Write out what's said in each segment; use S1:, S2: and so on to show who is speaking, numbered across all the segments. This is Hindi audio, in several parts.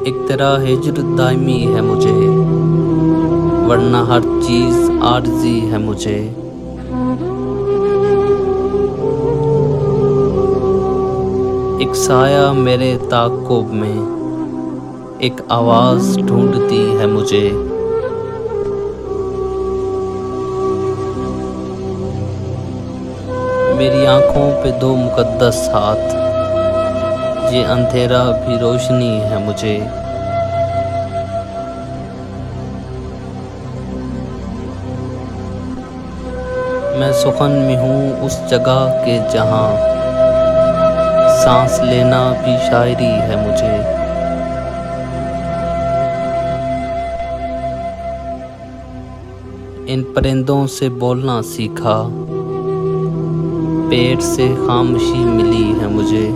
S1: एक तेरा हिज्र दायमी है मुझे, वरना हर चीज़ आर्ज़ी है मुझे। एक साया मेरे ताक़ुब में, एक आवाज़ ढूंढती है मुझे। मेरी आँखों पे दो मुक़द्दस हाथ, ये अंधेरा भी रोशनी है मुझे। मैं सुखन में हूँ उस जगह के जहाँ सांस लेना भी शायरी है मुझे। इन परिंदों से बोलना सीखा, पेड़ से खामोशी मिली है मुझे।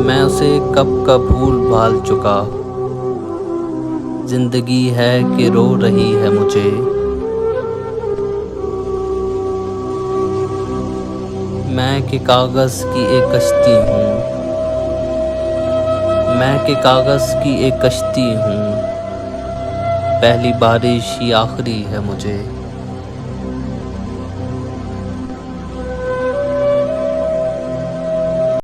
S1: मैं उसे कब का भूल भाल चुका, जिंदगी है कि रो रही है मुझे। मैं कि कागज़ की एक कश्ती हूँ, मैं कि कागज़ की एक कश्ती हूँ, पहली बारिश ही आखिरी है मुझे।